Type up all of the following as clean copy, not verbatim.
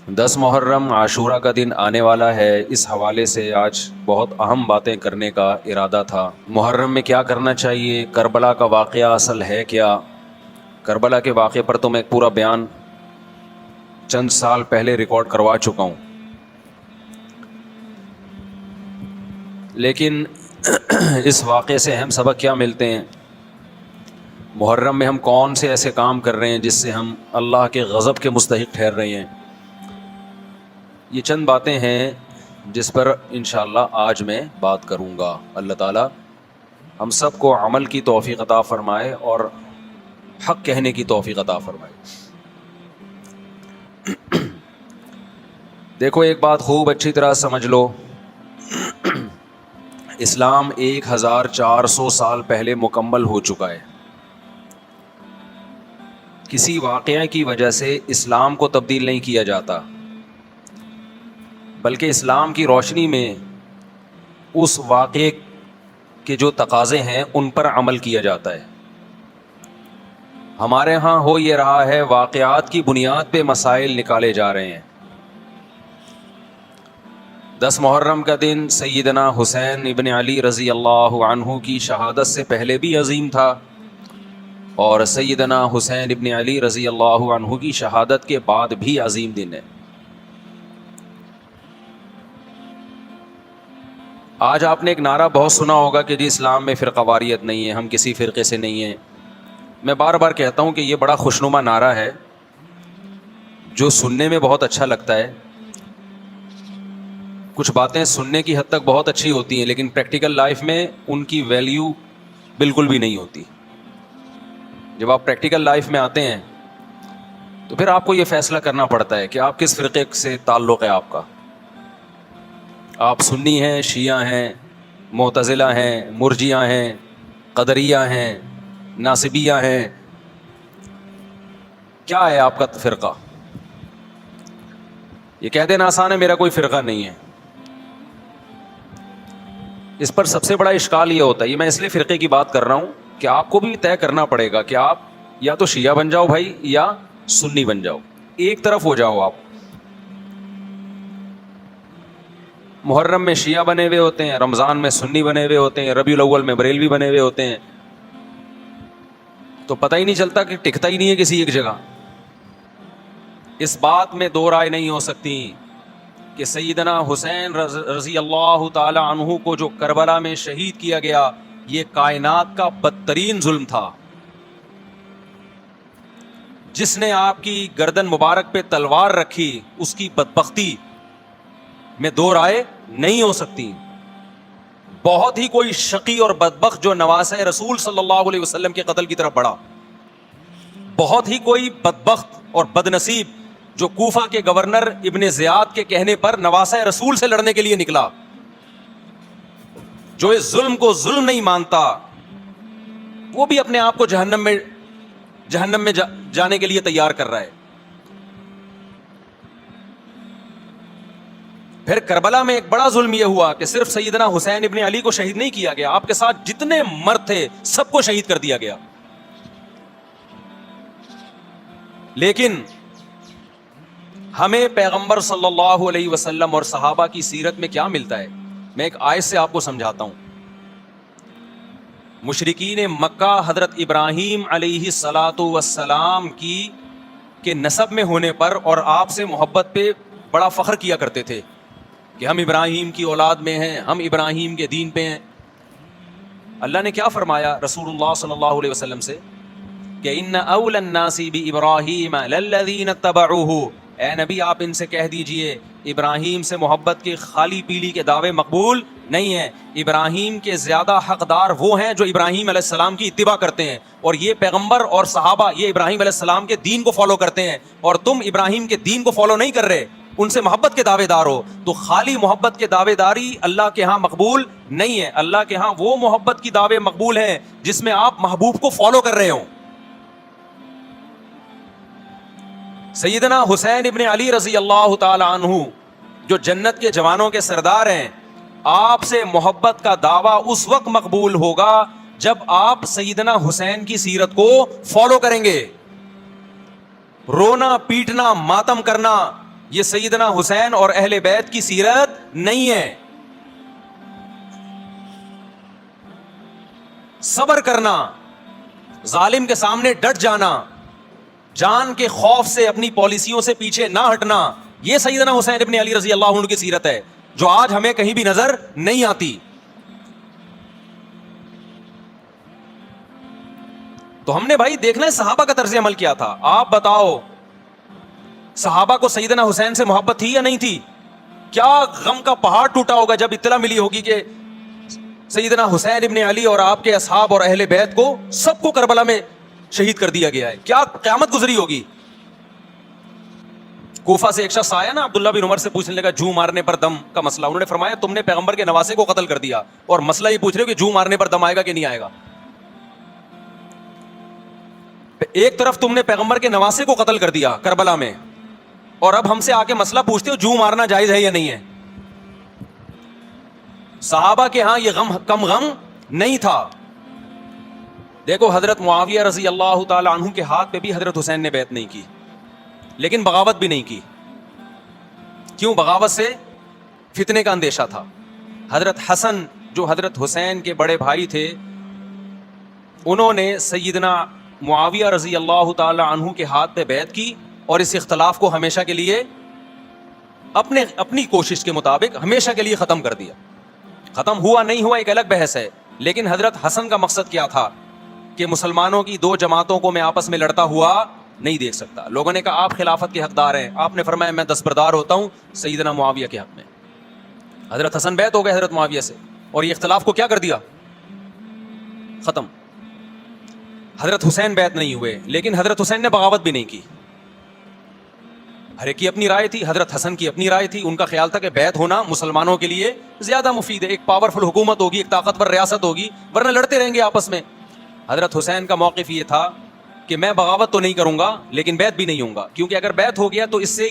10 محرم عاشورہ کا دن آنے والا ہے. اس حوالے سے آج بہت اہم باتیں کرنے کا ارادہ تھا. محرم میں کیا کرنا چاہیے, کربلا کا واقعہ اصل ہے کیا. کربلا کے واقعے پر تو میں ایک پورا بیان چند سال پہلے ریکارڈ کروا چکا ہوں, لیکن اس واقعے سے اہم سبق کیا ملتے ہیں. محرم میں ہم کون سے ایسے کام کر رہے ہیں جس سے ہم اللہ کے غضب کے مستحق ٹھہر رہے ہیں. یہ چند باتیں ہیں جس پر انشاءاللہ آج میں بات کروں گا. اللہ تعالی ہم سب کو عمل کی توفیق عطا فرمائے اور حق کہنے کی توفیق عطا فرمائے. دیکھو ایک بات خوب اچھی طرح سمجھ لو, اسلام 1400 سال پہلے مکمل ہو چکا ہے. کسی واقعے کی وجہ سے اسلام کو تبدیل نہیں کیا جاتا, بلکہ اسلام کی روشنی میں اس واقعے کے جو تقاضے ہیں ان پر عمل کیا جاتا ہے. ہمارے ہاں ہو یہ رہا ہے, واقعات کی بنیاد پہ مسائل نکالے جا رہے ہیں. 10 محرم کا دن سیدنا حسین ابن علی رضی اللہ عنہ کی شہادت سے پہلے بھی عظیم تھا, اور سیدنا حسین ابن علی رضی اللہ عنہ کی شہادت کے بعد بھی عظیم دن ہے. آج آپ نے ایک نعرہ بہت سنا ہوگا کہ جی اسلام میں فرقہ واریت نہیں ہے, ہم کسی فرقے سے نہیں ہیں. میں بار بار کہتا ہوں کہ یہ بڑا خوشنما نعرہ ہے جو سننے میں بہت اچھا لگتا ہے. کچھ باتیں سننے کی حد تک بہت اچھی ہوتی ہیں, لیکن پریکٹیکل لائف میں ان کی ویلیو بالکل بھی نہیں ہوتی. جب آپ پریکٹیکل لائف میں آتے ہیں تو پھر آپ کو یہ فیصلہ کرنا پڑتا ہے کہ آپ کس فرقے سے تعلق ہے آپ کا. آپ سنی ہیں, شیعہ ہیں, معتزلہ ہیں, مرجیہ ہیں, قدریہ ہیں, ناصبیہ ہیں, کیا ہے آپ کا فرقہ. یہ کہہ دینا آسان ہے, میرا کوئی فرقہ نہیں ہے. اس پر سب سے بڑا اشکال یہ ہوتا ہے, یہ میں اس لیے فرقے کی بات کر رہا ہوں کہ آپ کو بھی طے کرنا پڑے گا کہ آپ یا تو شیعہ بن جاؤ بھائی یا سنی بن جاؤ, ایک طرف ہو جاؤ. آپ محرم میں شیعہ بنے ہوئے ہوتے ہیں, رمضان میں سنی بنے ہوئے ہوتے ہیں, ربیع الاول میں بریلوی بنے ہوئے ہوتے ہیں, تو پتہ ہی نہیں چلتا کہ ٹکتا ہی نہیں ہے کسی ایک جگہ. اس بات میں دو رائے نہیں ہو سکتی کہ سیدنا حسین رضی اللہ تعالی عنہ کو جو کربلا میں شہید کیا گیا, یہ کائنات کا بدترین ظلم تھا. جس نے آپ کی گردن مبارک پہ تلوار رکھی اس کی بدبختی میں دو رائے نہیں ہو سکتی. بہت ہی کوئی شقی اور بدبخت جو نواسہ رسول صلی اللہ علیہ وسلم کے قتل کی طرف بڑھا, بہت ہی کوئی بدبخت اور بدنصیب جو کوفہ کے گورنر ابن زیاد کے کہنے پر نواسہ رسول سے لڑنے کے لیے نکلا, جو اس ظلم کو ظلم نہیں مانتا, وہ بھی اپنے آپ کو جہنم میں جانے کے لیے تیار کر رہا ہے. پھر کربلا میں ایک بڑا ظلم یہ ہوا کہ صرف سیدنا حسین ابن علی کو شہید نہیں کیا گیا, آپ کے ساتھ جتنے مرد تھے سب کو شہید کر دیا گیا. لیکن ہمیں پیغمبر صلی اللہ علیہ وسلم اور صحابہ کی سیرت میں کیا ملتا ہے, میں ایک آیت سے آپ کو سمجھاتا ہوں. مشرکین مکہ حضرت ابراہیم علیہ الصلاۃ والسلام کے نسب میں ہونے پر اور آپ سے محبت پہ بڑا فخر کیا کرتے تھے کہ ہم ابراہیم کی اولاد میں ہیں, ہم ابراہیم کے دین پہ ہیں. اللہ نے کیا فرمایا رسول اللہ صلی اللہ علیہ وسلم سے کہ ان اول الناس بابراہیم للذین اتبعوہ, اے نبی آپ ان سے کہہ دیجئے ابراہیم سے محبت کے خالی پیلی کے دعوے مقبول نہیں ہیں. ابراہیم کے زیادہ حقدار وہ ہیں جو ابراہیم علیہ السلام کی اتباع کرتے ہیں, اور یہ پیغمبر اور صحابہ یہ ابراہیم علیہ السلام کے دین کو فالو کرتے ہیں, اور تم ابراہیم کے دین کو فالو نہیں کر رہے, ان سے محبت کے دعوے دار ہو. تو خالی محبت کے دعوے داری اللہ کے ہاں مقبول نہیں ہے. اللہ کے ہاں وہ محبت کی دعوے مقبول ہیں جس میں آپ محبوب کو فالو کر رہے ہوں. سیدنا حسین ابن علی رضی اللہ تعالی عنہ جو جنت کے جوانوں کے سردار ہیں, آپ سے محبت کا دعویٰ اس وقت مقبول ہوگا جب آپ سیدنا حسین کی سیرت کو فالو کریں گے. رونا پیٹنا ماتم کرنا یہ سیدنا حسین اور اہل بیت کی سیرت نہیں ہے. صبر کرنا, ظالم کے سامنے ڈٹ جانا, جان کے خوف سے اپنی پالیسیوں سے پیچھے نہ ہٹنا, یہ سیدنا حسین ابن علی رضی اللہ عنہ کی سیرت ہے, جو آج ہمیں کہیں بھی نظر نہیں آتی. تو ہم نے بھائی دیکھنا ہے صحابہ کا طرز عمل کیا تھا. آپ بتاؤ صحابہ کو سیدنا حسین سے محبت تھی یا نہیں تھی؟ کیا غم کا پہاڑ ٹوٹا ہوگا جب اطلاع ملی ہوگی کہ سیدنا حسین ابن علی اور آپ کے اصحاب اور اہل بیت کو سب کو کربلا میں شہید کر دیا گیا ہے. کیا قیامت گزری ہوگی. کوفہ سے ایک شخص آیا نا, عبداللہ بن عمر سے پوچھنے لگا جو مارنے پر دم کا مسئلہ. انہوں نے فرمایا تم نے پیغمبر کے نواسے کو قتل کر دیا اور مسئلہ یہ پوچھ رہے ہو کہ جو مارنے پر دم آئے گا کہ نہیں آئے گا. ایک طرف تم نے پیغمبر کے نواسے کو قتل کر دیا کربلا میں, اور اب ہم سے آ کے مسئلہ پوچھتے ہو جو مارنا جائز ہے یا نہیں ہے. صحابہ کے ہاں یہ غم کم غم نہیں تھا. دیکھو حضرت معاویہ رضی اللہ تعالی عنہ کے ہاتھ پہ بھی حضرت حسین نے بیعت نہیں کی, لیکن بغاوت بھی نہیں کی. کیوں؟ بغاوت سے فتنے کا اندیشہ تھا. حضرت حسن جو حضرت حسین کے بڑے بھائی تھے, انہوں نے سیدنا معاویہ رضی اللہ تعالی عنہ کے ہاتھ پہ بیعت کی اور اس اختلاف کو ہمیشہ کے لیے اپنی کوشش کے مطابق ہمیشہ کے لیے ختم کر دیا. ختم ہوا نہیں ہوا ایک الگ بحث ہے, لیکن حضرت حسن کا مقصد کیا تھا کہ مسلمانوں کی دو جماعتوں کو میں آپس میں لڑتا ہوا نہیں دیکھ سکتا. لوگوں نے کہا آپ خلافت کے حقدار ہیں, آپ نے فرمایا میں دستبردار ہوتا ہوں سیدنا معاویہ کے حق میں. حضرت حسن بیعت ہو گئے حضرت معاویہ سے, اور یہ اختلاف کو کیا کر دیا؟ ختم. حضرت حسین بیعت نہیں ہوئے, لیکن حضرت حسین نے بغاوت بھی نہیں کی. ہر ایک کی اپنی رائے تھی, حضرت حسن کی اپنی رائے تھی. ان کا خیال تھا کہ بیعت ہونا مسلمانوں کے لیے زیادہ مفید ہے, ایک پاورفل حکومت ہوگی, ایک طاقتور ریاست ہوگی, ورنہ لڑتے رہیں گے آپس میں. حضرت حسین کا موقف یہ تھا کہ میں بغاوت تو نہیں کروں گا لیکن بیعت بھی نہیں ہوں گا, کیونکہ اگر بیعت ہو گیا تو اس سے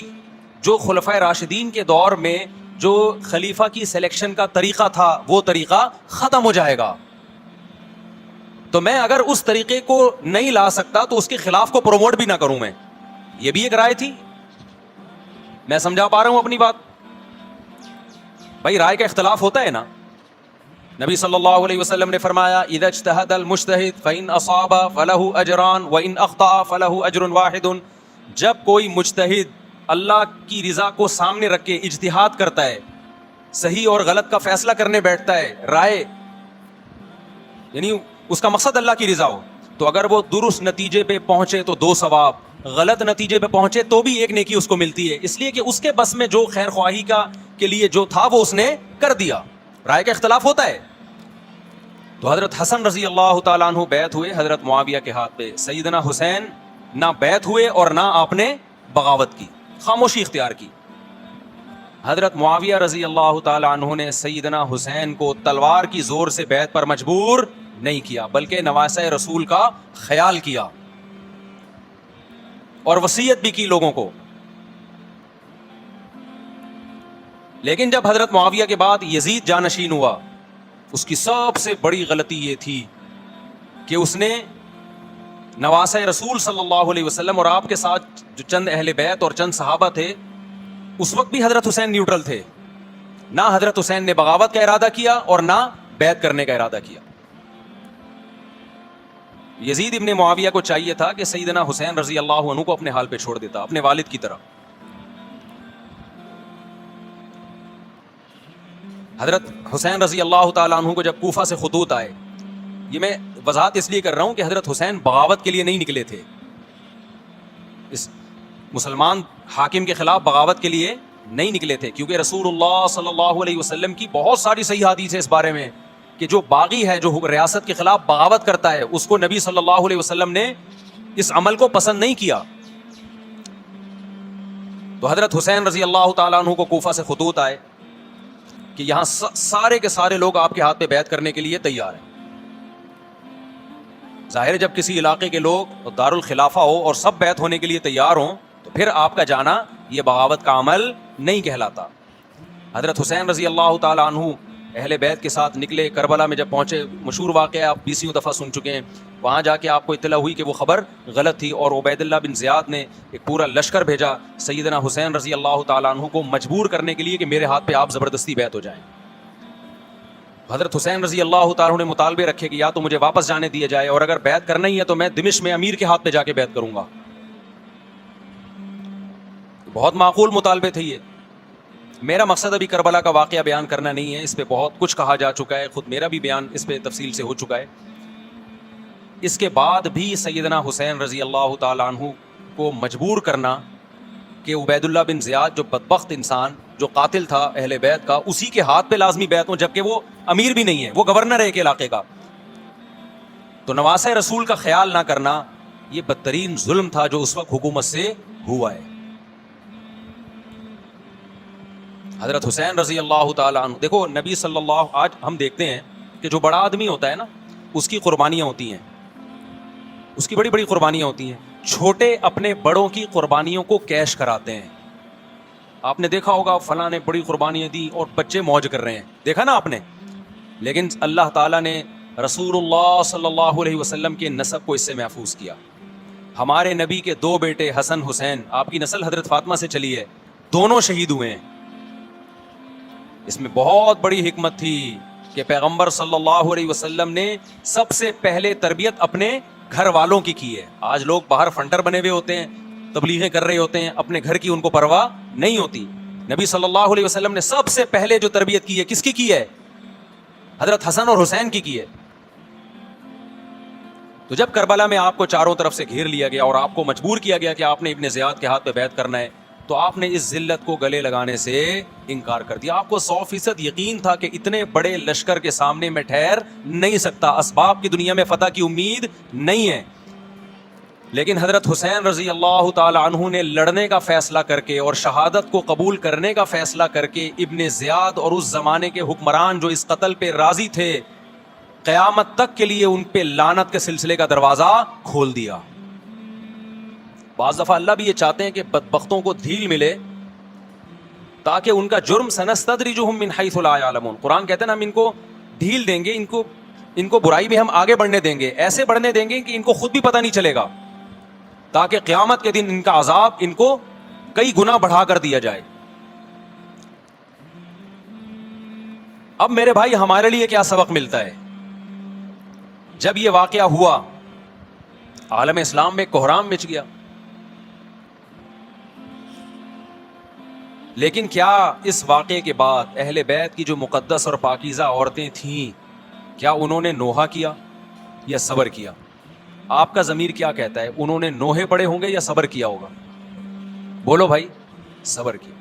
جو خلفائے راشدین کے دور میں جو خلیفہ کی سلیکشن کا طریقہ تھا وہ طریقہ ختم ہو جائے گا. تو میں اگر اس طریقے کو نہیں لا سکتا تو اس کے خلاف کو پروموٹ بھی نہ کروں میں. یہ بھی ایک رائے تھی. میں سمجھا پا رہا ہوں اپنی بات؟ بھائی رائے کا اختلاف ہوتا ہے نا. نبی صلی اللہ علیہ وسلم نے فرمایا اذا اجتہد المجتہد فإن اصاب فلہ اجران وإن اخطأ فلہ اجر واحد. جب کوئی مجتہد اللہ کی رضا کو سامنے رکھ کے اجتہاد کرتا ہے, صحیح اور غلط کا فیصلہ کرنے بیٹھتا ہے, رائے یعنی اس کا مقصد اللہ کی رضا ہو, تو اگر وہ درست نتیجے پہ پہنچے تو 2 ثواب, غلط نتیجے پہ پہنچے تو بھی 1 نیکی اس کو ملتی ہے, اس لیے کہ اس کے بس میں جو خیر خواہی کا کے لیے جو تھا وہ اس نے کر دیا. رائے کا اختلاف ہوتا ہے. تو حضرت حسن رضی اللہ تعالیٰ عنہ بیعت ہوئے حضرت معاویہ کے ہاتھ پہ. سیدنا حسین نہ بیعت ہوئے اور نہ آپ نے بغاوت کی, خاموشی اختیار کی. حضرت معاویہ رضی اللہ تعالیٰ عنہ نے سیدنا حسین کو تلوار کی زور سے بیعت پر مجبور نہیں کیا, بلکہ نواسہ رسول کا خیال کیا اور وصیت بھی کی لوگوں کو. لیکن جب حضرت معاویہ کے بعد یزید جانشین ہوا, اس کی سب سے بڑی غلطی یہ تھی کہ اس نے نواسہ رسول صلی اللہ علیہ وسلم اور آپ کے ساتھ جو چند اہل بیت اور چند صحابہ تھے, اس وقت بھی حضرت حسین نیوٹرل تھے. نہ حضرت حسین نے بغاوت کا ارادہ کیا اور نہ بیعت کرنے کا ارادہ کیا. یزید ابن معاویہ کو چاہیے تھا کہ سیدنا حسین رضی اللہ عنہ کو اپنے حال پہ چھوڑ دیتا, اپنے والد کی طرح. حضرت حسین رضی اللہ تعالیٰ عنہ کو جب کوفہ سے خطوط آئے, یہ میں وضاحت اس لیے کر رہا ہوں کہ حضرت حسین بغاوت کے لیے نہیں نکلے تھے, اس مسلمان حاکم کے خلاف بغاوت کے لیے نہیں نکلے تھے, کیونکہ رسول اللہ صلی اللہ علیہ وسلم کی بہت ساری صحیح حدیث ہے اس بارے میں کہ جو باغی ہے, جو ریاست کے خلاف بغاوت کرتا ہے, اس کو نبی صلی اللہ علیہ وسلم نے اس عمل کو پسند نہیں کیا. تو حضرت حسین رضی اللہ تعالیٰ عنہ کو کوفہ سے خطوط آئے کہ یہاں سارے کے سارے لوگ آپ کے ہاتھ پہ بیعت کرنے کے لیے تیار ہیں. ظاہر ہے جب کسی علاقے کے لوگ دارالخلافہ ہو اور سب بیعت ہونے کے لیے تیار ہوں تو پھر آپ کا جانا یہ بغاوت کا عمل نہیں کہلاتا. حضرت حسین رضی اللہ تعالیٰ عنہ اہل بیت کے ساتھ نکلے, کربلا میں جب پہنچے, مشہور واقعہ آپ 20 دفعہ سن چکے ہیں, وہاں جا کے آپ کو اطلاع ہوئی کہ وہ خبر غلط تھی, اور عبید اللہ بن زیاد نے ایک پورا لشکر بھیجا سیدنا حسین رضی اللہ تعالیٰ عنہ کو مجبور کرنے کے لیے کہ میرے ہاتھ پہ آپ زبردستی بیعت ہو جائیں. حضرت حسین رضی اللہ تعالیٰ عنہ نے مطالبے رکھے کہ یا تو مجھے واپس جانے دیا جائے, اور اگر بیعت کرنا ہی ہے تو میں دمشق میں امیر کے ہاتھ پہ جا کے بیعت کروں گا. بہت معقول مطالبے تھے یہ. میرا مقصد ابھی کربلا کا واقعہ بیان کرنا نہیں ہے, اس پہ بہت کچھ کہا جا چکا ہے, خود میرا بھی بیان اس پہ تفصیل سے ہو چکا ہے. اس کے بعد بھی سیدنا حسین رضی اللہ تعالیٰ عنہ کو مجبور کرنا کہ عبید اللہ بن زیاد جو بدبخت انسان جو قاتل تھا اہل بیت کا, اسی کے ہاتھ پہ لازمی بیعت ہوں, جبکہ وہ امیر بھی نہیں ہے, وہ گورنر ہے ایک علاقے کا. تو نواسہ رسول کا خیال نہ کرنا یہ بدترین ظلم تھا جو اس وقت حکومت سے ہوا ہے. حضرت حسین رضی اللہ تعالیٰ عنہ, دیکھو نبی صلی اللہ, آج ہم دیکھتے ہیں کہ جو بڑا آدمی ہوتا ہے نا اس کی قربانیاں ہوتی ہیں, اس کی بڑی بڑی قربانیاں ہوتی ہیں. چھوٹے اپنے بڑوں کی قربانیوں کو کیش کراتے ہیں. آپ نے دیکھا ہوگا فلاں نے بڑی قربانیاں دی اور بچے موج کر رہے ہیں, دیکھا نا آپ نے. لیکن اللہ تعالیٰ نے رسول اللہ صلی اللہ علیہ وسلم کے نسب کو اس سے محفوظ کیا. ہمارے نبی کے 2 بیٹے حسن حسین, آپ کی نسل حضرت فاطمہ سے چلی ہے, دونوں شہید ہوئے ہیں. اس میں بہت بڑی حکمت تھی کہ پیغمبر صلی اللہ علیہ وسلم نے سب سے پہلے تربیت اپنے گھر والوں کی ہے. آج لوگ باہر فنڈر بنے ہوئے ہوتے ہیں, تبلیغیں کر رہے ہوتے ہیں, اپنے گھر کی ان کو پرواہ نہیں ہوتی. نبی صلی اللہ علیہ وسلم نے سب سے پہلے جو تربیت کی ہے کس کی ہے؟ حضرت حسن اور حسین کی ہے. تو جب کربلا میں آپ کو چاروں طرف سے گھیر لیا گیا اور آپ کو مجبور کیا گیا کہ آپ نے ابن زیاد کے ہاتھ پہ بیعت کرنا ہے, تو آپ نے اس ذلت کو گلے لگانے سے انکار کر دیا. آپ کو 100% یقین تھا کہ اتنے بڑے لشکر کے سامنے میں ٹھہر نہیں سکتا, اسباب کی دنیا میں فتح کی امید نہیں ہے. لیکن حضرت حسین رضی اللہ تعالی عنہ نے لڑنے کا فیصلہ کر کے اور شہادت کو قبول کرنے کا فیصلہ کر کے ابن زیاد اور اس زمانے کے حکمران جو اس قتل پہ راضی تھے, قیامت تک کے لیے ان پہ لعنت کے سلسلے کا دروازہ کھول دیا. بعض دفعہ اللہ بھی یہ چاہتے ہیں کہ بدبختوں کو ڈھیل ملے تاکہ ان کا جرم سنستدرجہم من حیث لا یعلمون. قرآن کہتے ہیں نا ہم ان کو ڈھیل دیں گے, ان کو برائی میں ہم آگے بڑھنے دیں گے, ایسے بڑھنے دیں گے کہ ان کو خود بھی پتہ نہیں چلے گا, تاکہ قیامت کے دن ان کا عذاب ان کو کئی گنا بڑھا کر دیا جائے. اب میرے بھائی ہمارے لیے کیا سبق ملتا ہے؟ جب یہ واقعہ ہوا عالم اسلام میں کوہرام مچ گیا, لیکن کیا اس واقعے کے بعد اہل بیت کی جو مقدس اور پاکیزہ عورتیں تھیں, کیا انہوں نے نوحہ کیا یا صبر کیا؟ آپ کا ضمیر کیا کہتا ہے, انہوں نے نوحے پڑے ہوں گے یا صبر کیا ہوگا؟ بولو بھائی. صبر کیا.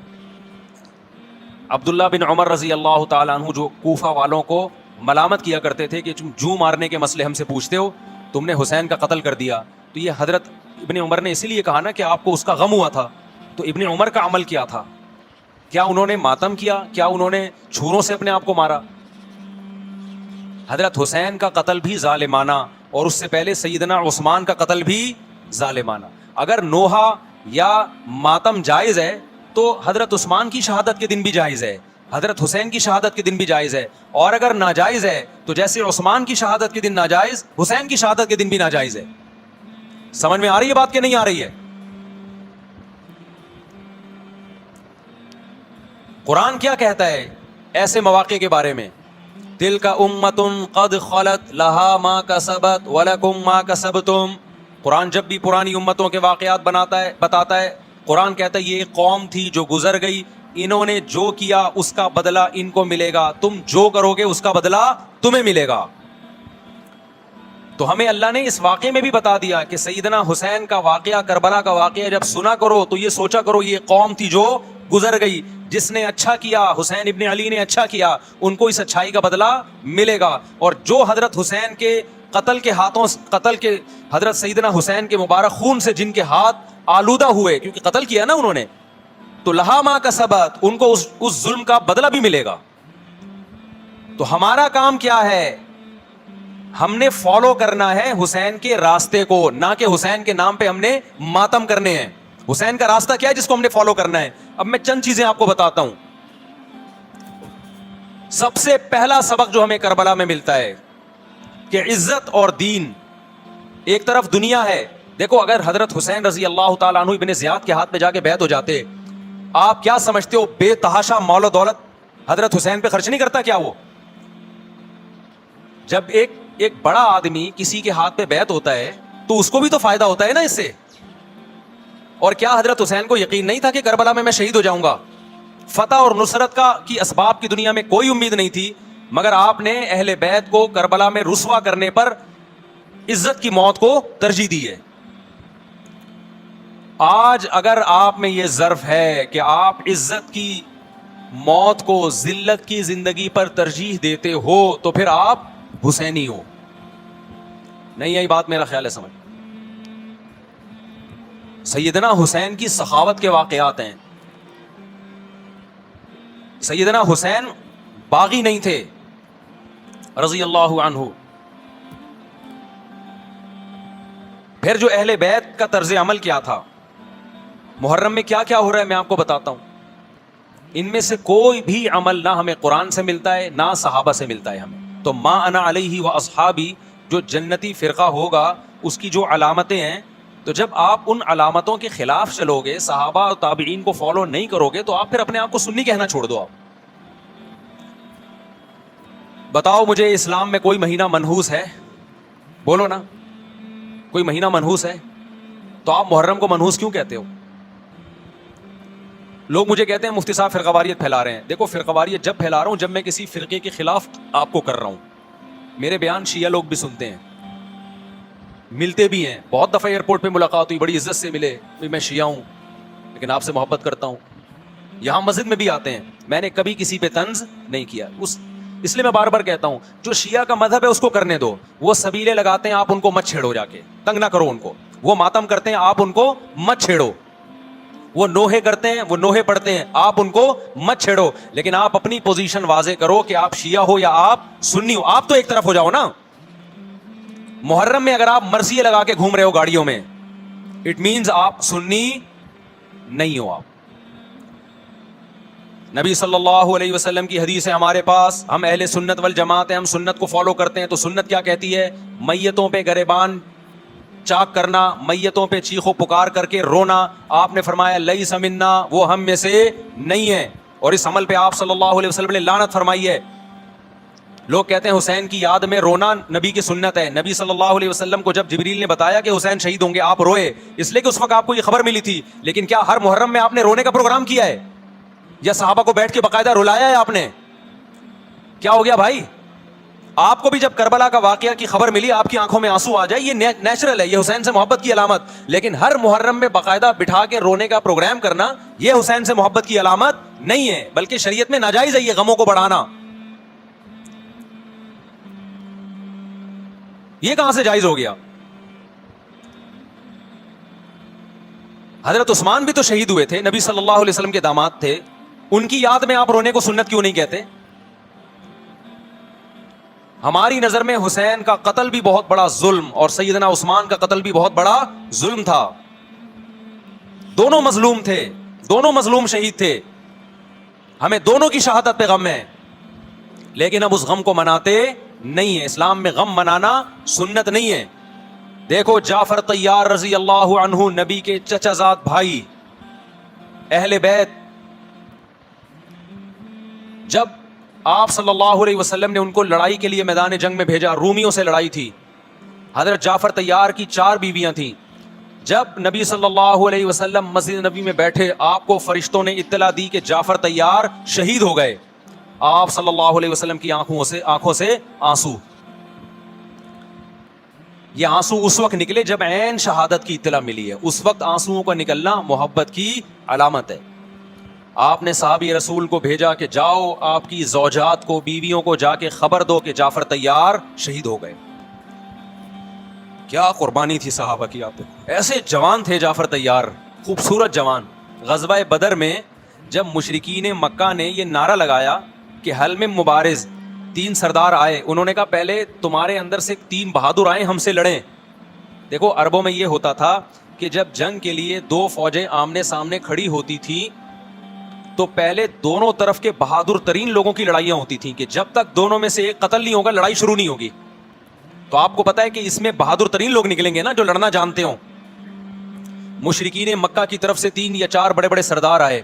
عبداللہ بن عمر رضی اللہ تعالیٰ عنہ جو کوفہ والوں کو ملامت کیا کرتے تھے کہ تم جو مارنے کے مسئلے ہم سے پوچھتے ہو, تم نے حسین کا قتل کر دیا, تو یہ حضرت ابن عمر نے اسی لیے کہا نا کہ آپ کو اس کا غم ہوا تھا. تو ابن عمر کا عمل کیا تھا؟ کیا انہوں نے ماتم کیا؟ کیا انہوں نے چھروں سے اپنے آپ کو مارا؟ حضرت حسین کا قتل بھی ظالمانہ, اور اس سے پہلے سیدنا عثمان کا قتل بھی ظالمانہ. اگر نوحہ یا ماتم جائز ہے تو حضرت عثمان کی شہادت کے دن بھی جائز ہے, حضرت حسین کی شہادت کے دن بھی جائز ہے. اور اگر ناجائز ہے تو جیسے عثمان کی شہادت کے دن ناجائز, حسین کی شہادت کے دن بھی ناجائز ہے. سمجھ میں آ رہی ہے بات کہ نہیں آ رہی ہے؟ قرآن کیا کہتا ہے ایسے مواقع کے بارے میں؟ تلک امۃ قد خلت لہا ما کسبت ولکم ما کسبتم. قرآن جب بھی پرانی امتوں کے واقعات بتاتا ہے, قرآن کہتا ہے یہ ایک قوم تھی جو گزر گئی, انہوں نے جو کیا اس کا بدلہ ان کو ملے گا, تم جو کرو گے اس کا بدلہ تمہیں ملے گا. تو ہمیں اللہ نے اس واقعے میں بھی بتا دیا کہ سیدنا حسین کا واقعہ, کربلا کا واقعہ جب سنا کرو تو یہ سوچا کرو یہ قوم تھی جو گزر گئی, جس نے اچھا کیا, حسین ابن علی نے اچھا کیا, ان کو اس اچھائی کا بدلہ ملے گا. اور جو حضرت حسین کے قتل کے حضرت سیدنا حسین کے مبارک خون سے جن کے ہاتھ آلودہ ہوئے, کیونکہ قتل کیا نا انہوں نے, تو لہا ما کسبت, ان کو اس ظلم کا بدلہ بھی ملے گا. تو ہمارا کام کیا ہے؟ ہم نے فالو کرنا ہے حسین کے راستے کو, نہ کہ حسین کے نام پہ ہم نے ماتم کرنے ہیں. حسین کا راستہ کیا ہے جس کو ہم نے فالو کرنا ہے؟ اب میں چند چیزیں آپ کو بتاتا ہوں. سب سے پہلا سبق جو ہمیں کربلا میں ملتا ہے کہ عزت اور دین ایک طرف دنیا ہے. دیکھو اگر حضرت حسین رضی اللہ تعالیٰ عنہ ابن زیاد کے ہاتھ میں جا کے بیعت ہو جاتے, آپ کیا سمجھتے ہو بے تحاشا مال و دولت حضرت حسین پہ خرچ نہیں کرتا کیا؟ وہ جب ایک بڑا آدمی کسی کے ہاتھ پہ بیعت ہوتا ہے تو اس کو بھی تو فائدہ ہوتا ہے نا اس سے. اور کیا حضرت حسین کو یقین نہیں تھا کہ کربلا میں شہید ہو جاؤں گا؟ فتح اور نصرت کی اسباب کی دنیا میں کوئی امید نہیں تھی, مگر آپ نے اہل بیت کو کربلا میں رسوا کرنے پر عزت کی موت کو ترجیح دی ہے. آج اگر آپ میں یہ ظرف ہے کہ آپ عزت کی موت کو ذلت کی زندگی پر ترجیح دیتے ہو تو پھر آپ حسینی ہو. نہیں آئی بات؟ میرا خیال ہے سمجھ. سیدنا حسین کی سخاوت کے واقعات ہیں. سیدنا حسین باغی نہیں تھے رضی اللہ عنہ. پھر جو اہل بیت کا طرز عمل کیا تھا, محرم میں کیا کیا ہو رہا ہے میں آپ کو بتاتا ہوں. ان میں سے کوئی بھی عمل نہ ہمیں قرآن سے ملتا ہے نہ صحابہ سے ملتا ہے ہمیں. تو ما انا علیہ و اصحابی جو جنتی فرقہ ہوگا اس کی جو علامتیں ہیں, تو جب آپ ان علامتوں کے خلاف چلو گے, صحابہ اور تابعین کو فالو نہیں کرو گے, تو آپ پھر اپنے آپ کو سنی کہنا چھوڑ دو. آپ بتاؤ مجھے اسلام میں کوئی مہینہ منحوس ہے؟ بولو نا, کوئی مہینہ منحوس ہے؟ تو آپ محرم کو منحوس کیوں کہتے ہو؟ لوگ مجھے کہتے ہیں مفتی صاحب فرقہ واریت پھیلا رہے ہیں. دیکھو فرقہ واریت جب پھیلا رہا ہوں جب میں کسی فرقے کے خلاف آپ کو کر رہا ہوں. میرے بیان شیعہ لوگ بھی سنتے ہیں, ملتے بھی ہیں. بہت دفعہ ایئرپورٹ پہ ملاقات ہوئی, بڑی عزت سے ملے, میں شیعہ ہوں لیکن آپ سے محبت کرتا ہوں. یہاں مسجد میں بھی آتے ہیں. میں نے کبھی کسی پہ طنز نہیں کیا. اس لیے میں بار بار کہتا ہوں جو شیعہ کا مذہب ہے اس کو کرنے دو. وہ سبیلے لگاتے ہیں, آپ ان کو مت چھیڑو, جا کے تنگ نہ کرو ان کو. وہ ماتم کرتے ہیں, آپ ان کو مت چھیڑو. وہ نوحے کرتے ہیں, وہ نوحے پڑھتے ہیں, آپ ان کو مت چھیڑو. لیکن آپ اپنی پوزیشن واضح کرو کہ آپ شیعہ ہو یا آپ سنی ہو. آپ تو ایک طرف ہو جاؤ نا. محرم میں اگر آپ مرثیے لگا کے گھوم رہے ہو گاڑیوں میں, اٹ مینز آپ سنی نہیں ہو. آپ نبی صلی اللہ علیہ وسلم کی حدیث ہے ہمارے پاس, ہم اہل سنت والجماعت ہیں, ہم سنت کو فالو کرتے ہیں. تو سنت کیا کہتی ہے؟ میتوں پہ گریبان چاک کرنا, میتوں پہ چیخ و پکار کر کے رونا. آپ نے فرمایا لیس منا, وہ ہم میں سے نہیں ہے. اور اس عمل پہ آپ صلی اللہ علیہ وسلم نے لعنت فرمائی ہے. لوگ کہتے ہیں حسین کی یاد میں رونا نبی کی سنت ہے. نبی صلی اللہ علیہ وسلم کو جب جبریل نے بتایا کہ حسین شہید ہوں گے, آپ روئے, اس لیے کہ اس وقت آپ کو یہ خبر ملی تھی. لیکن کیا ہر محرم میں آپ نے رونے کا پروگرام کیا ہے یا صحابہ کو بیٹھ کے باقاعدہ رلایا ہے آپ نے؟ کیا ہو گیا بھائی؟ آپ کو بھی جب کربلا کا واقعہ کی خبر ملی آپ کی آنکھوں میں آنسو آ جائے, یہ نیچرل ہے, یہ حسین سے محبت کی علامت. لیکن ہر محرم میں باقاعدہ بٹھا کے رونے کا پروگرام کرنا یہ حسین سے محبت کی علامت نہیں ہے, بلکہ شریعت میں ناجائز ہے یہ غموں کو بڑھانا. یہ کہاں سے جائز ہو گیا؟ حضرت عثمان بھی تو شہید ہوئے تھے, نبی صلی اللہ علیہ وسلم کے داماد تھے. ان کی یاد میں آپ رونے کو سنت کیوں نہیں کہتے؟ ہماری نظر میں حسین کا قتل بھی بہت بڑا ظلم اور سیدنا عثمان کا قتل بھی بہت بڑا ظلم تھا. دونوں مظلوم تھے, دونوں مظلوم شہید تھے. ہمیں دونوں کی شہادت پہ غم ہے, لیکن ہم اس غم کو مناتے نہیں ہیں. اسلام میں غم منانا سنت نہیں ہے. دیکھو جعفر طیار رضی اللہ عنہ, نبی کے چچا زاد بھائی, اہل بیت, جب آپ صلی اللہ علیہ وسلم نے ان کو لڑائی کے لیے میدان جنگ میں بھیجا, رومیوں سے لڑائی تھی. حضرت جعفر طیار کی 4 بیویاں تھیں. جب نبی صلی اللہ علیہ وسلم مسجد نبی میں بیٹھے, آپ کو فرشتوں نے اطلاع دی کہ جعفر طیار شہید ہو گئے. آپ صلی اللہ علیہ وسلم کی آنکھوں سے آنسو. یہ آنسو اس وقت نکلے جب عین شہادت کی اطلاع ملی ہے. اس وقت آنسوؤں کا نکلنا محبت کی علامت ہے. آپ نے صحابی رسول کو بھیجا کہ جاؤ آپ کی زوجات کو, بیویوں کو جا کے خبر دو کہ جعفر طیار شہید ہو گئے. کیا قربانی تھی صحابہ کی. آپ ایسے جوان تھے جعفر طیار, خوبصورت جوان. غزوہ بدر میں جب مشرکین مکہ نے یہ نعرہ لگایا کہ حل میں مبارز, 3 سردار آئے, انہوں نے کہا پہلے تمہارے اندر سے 3 بہادر آئیں ہم سے لڑیں. دیکھو عربوں میں یہ ہوتا تھا کہ جب جنگ کے لیے 2 فوجیں آمنے سامنے کھڑی ہوتی تھی تو پہلے دونوں طرف کے بہادر ترین لوگوں کی لڑائیاں ہوتی تھیں کہ جب تک دونوں میں سے ایک قتل نہیں ہوگا لڑائی شروع نہیں ہوگی. تو آپ کو پتا ہے کہ اس میں بہادر ترین لوگ نکلیں گے نا جو لڑنا جانتے ہوں. مشرکین مکہ کی طرف سے 3 یا 4 بڑے بڑے سردار آئے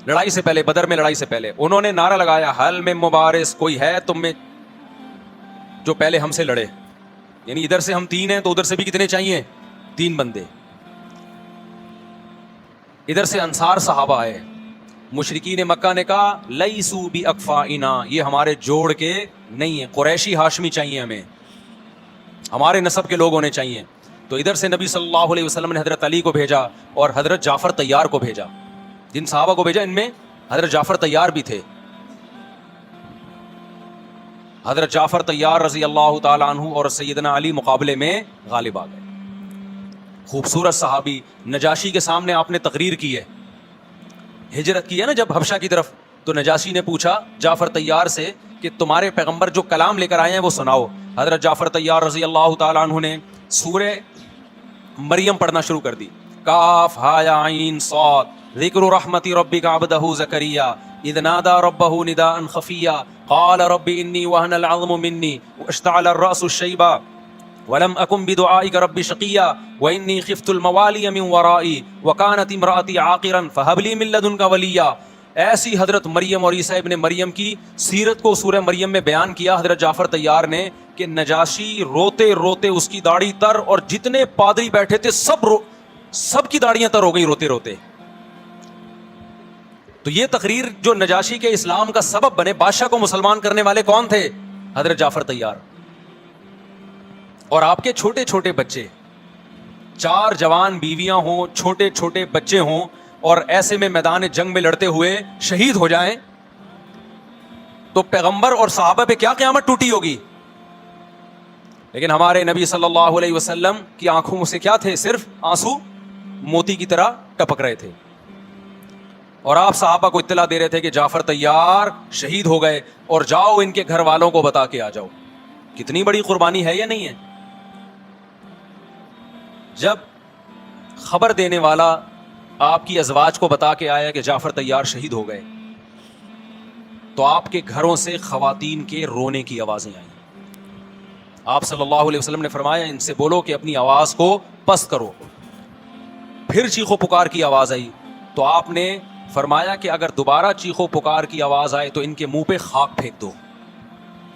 لڑائی سے پہلے, بدر میں لڑائی سے پہلے. انہوں نے نعرہ لگایا, حل میں مبارز, کوئی ہے تم میں جو پہلے ہم سے لڑے. یعنی ادھر سے ہم 3 ہیں تو ادھر سے بھی کتنے چاہیے؟ 3 بندے. ادھر سے انصار صحابہ آئے. مشرکین مکہ نے کہا لیسو بی اکفائنا, یہ ہمارے جوڑ کے نہیں ہیں, قریشی ہاشمی چاہیے ہمیں, ہمارے نسب کے لوگ ہونے چاہیے. تو ادھر سے نبی صلی اللہ علیہ وسلم نے حضرت علی کو بھیجا اور حضرت جعفر طیار کو بھیجا. جن صحابہ کو بھیجا ان میں حضرت جعفر طیار بھی تھے. حضرت جعفر طیار رضی اللہ تعالی عنہ اور سیدنا علی مقابلے میں غالب آ گئے. خوبصورت صحابی. نجاشی کے سامنے آپ نے تقریر کی ہے, ہجرت کی ہے نا جب حبشہ کی طرف, تو نجاشی نے پوچھا جعفر طیار سے کہ تمہارے پیغمبر جو کلام لے کر آئے ہیں وہ سناؤ. حضرت جعفر طیار رضی اللہ تعالی عنہ نے سورہ مریم پڑھنا شروع کر دی. کاف ہا یا عین صاد ذکر رحمت ربک عبدہ زکریا اذ نادى ربه نداء خفیا قال رب انی وهن العظم منی واشتعل الرأس شیبا ولم اکن بدعائک رب شقیا وانی خفت الموالی من ورائي وكانت امرأتی عاقرا فهب لي من لدنک ولیا. ایسی حضرت مریم اور عیسیٰ ابن مریم کی سیرت کو سورہ مریم میں بیان کیا حضرت جعفر طیار نے کہ نجاشی روتے روتے اس کی داڑھی تر, اور جتنے پادری بیٹھے تھے سب کی داڑیاں تر ہو گئی روتے روتے. تو یہ تقریر جو نجاشی کے اسلام کا سبب بنے, بادشاہ کو مسلمان کرنے والے کون تھے؟ حضرت جعفر طیار. اور آپ کے چھوٹے چھوٹے بچے, 4 جوان بیویاں ہوں, چھوٹے چھوٹے بچے ہوں, اور ایسے میں میدان جنگ میں لڑتے ہوئے شہید ہو جائیں, تو پیغمبر اور صحابہ پہ کیا قیامت ٹوٹی ہوگی. لیکن ہمارے نبی صلی اللہ علیہ وسلم کی آنکھوں سے کیا تھے؟ صرف آنسو موتی کی طرح ٹپک رہے تھے. اور آپ صحابہ کو اطلاع دے رہے تھے کہ جعفر طیار شہید ہو گئے, اور جاؤ ان کے گھر والوں کو بتا کے آ جاؤ. کتنی بڑی قربانی ہے یا نہیں ہے؟ جب خبر دینے والا آپ کی ازواج کو بتا کے آیا کہ جعفر طیار شہید ہو گئے, تو آپ کے گھروں سے خواتین کے رونے کی آوازیں آئیں. آپ صلی اللہ علیہ وسلم نے فرمایا ان سے بولو کہ اپنی آواز کو پست کرو. پھر چیخو پکار کی آواز آئی, تو آپ نے فرمایا کہ اگر دوبارہ چیخو پکار کی آواز آئے تو ان کے منہ پہ خاک پھینک دو.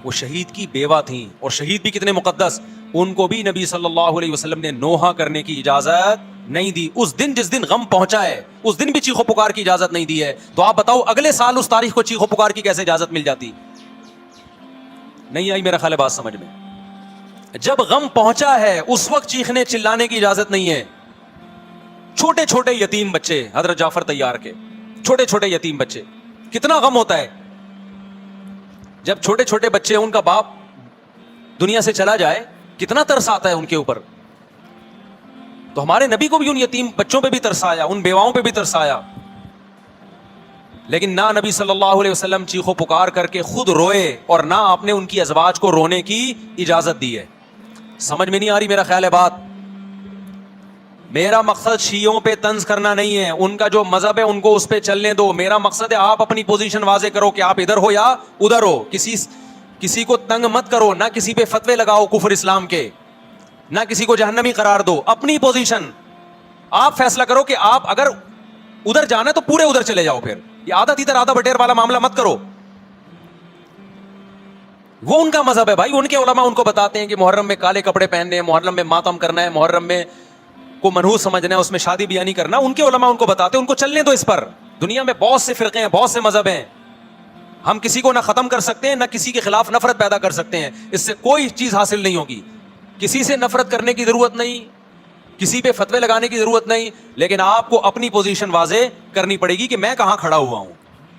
وہ شہید کی بیوہ تھیں, اور شہید بھی کتنے مقدس, ان کو بھی نبی صلی اللہ علیہ وسلم نے نوحہ کرنے کی اجازت نہیں دی. اس دن جس دن غم پہنچا ہے اس دن بھی چیخو پکار کی اجازت نہیں دی ہے. تو آپ بتاؤ اگلے سال اس تاریخ کو چیخو پکار کی کیسے اجازت مل جاتی؟ نہیں آئی میرا خیال ہے بات سمجھ میں. جب غم پہنچا ہے اس وقت چیخنے چلانے کی اجازت نہیں ہے. چھوٹے چھوٹے یتیم بچے, حضرت جعفر طیار کے چھوٹے چھوٹے یتیم بچے, کتنا غم ہوتا ہے جب چھوٹے چھوٹے بچے, ان کا باپ دنیا سے چلا جائے, کتنا ترس آتا ہے ان کے اوپر. تو ہمارے نبی کو بھی ان یتیم بچوں پہ بھی ترس آیا, ان بیواؤں پہ بھی ترس آیا. لیکن نہ نبی صلی اللہ علیہ وسلم چیخو پکار کر کے خود روئے, اور نہ آپ نے ان کی ازواج کو رونے کی اجازت دی ہے. سمجھ میں نہیں آ رہی میرا خیال ہے بات. میرا مقصد شیعوں پہ طنز کرنا نہیں ہے, ان کا جو مذہب ہے ان کو اس پہ چلنے دو. میرا مقصد ہے آپ اپنی پوزیشن واضح کرو کہ آپ ادھر ہو یا ادھر ہو. کسی کو تنگ مت کرو, نہ کسی پہ فتوے لگاؤ کفر اسلام کے, نہ کسی کو جہنمی قرار دو. اپنی پوزیشن آپ فیصلہ کرو کہ آپ اگر ادھر جانا ہے تو پورے ادھر چلے جاؤ. پھر یہ آدھا تیتر آدھا بٹیر والا معاملہ مت کرو. وہ ان کا مذہب ہے بھائی, ان کے علماء ان کو بتاتے ہیں کہ محرم میں کالے کپڑے پہننے ہیں, محرم میں ماتم کرنا ہے, محرم میں کو منحوس سمجھنا ہے, اس میں شادی بیاہ نہیں کرنا. ان کے علماء ان کو بتاتے ہیں, ان کو چلنے دو اس پر. دنیا میں بہت سے فرقے ہیں, بہت سے مذہب ہیں, ہم کسی کو نہ ختم کر سکتے ہیں, نہ کسی کے خلاف نفرت پیدا کر سکتے ہیں. اس سے کوئی چیز حاصل نہیں ہوگی. کسی سے نفرت کرنے کی ضرورت نہیں, کسی پہ فتوے لگانے کی ضرورت نہیں, لیکن آپ کو اپنی پوزیشن واضح کرنی پڑے گی کہ میں کہاں کھڑا ہوا ہوں.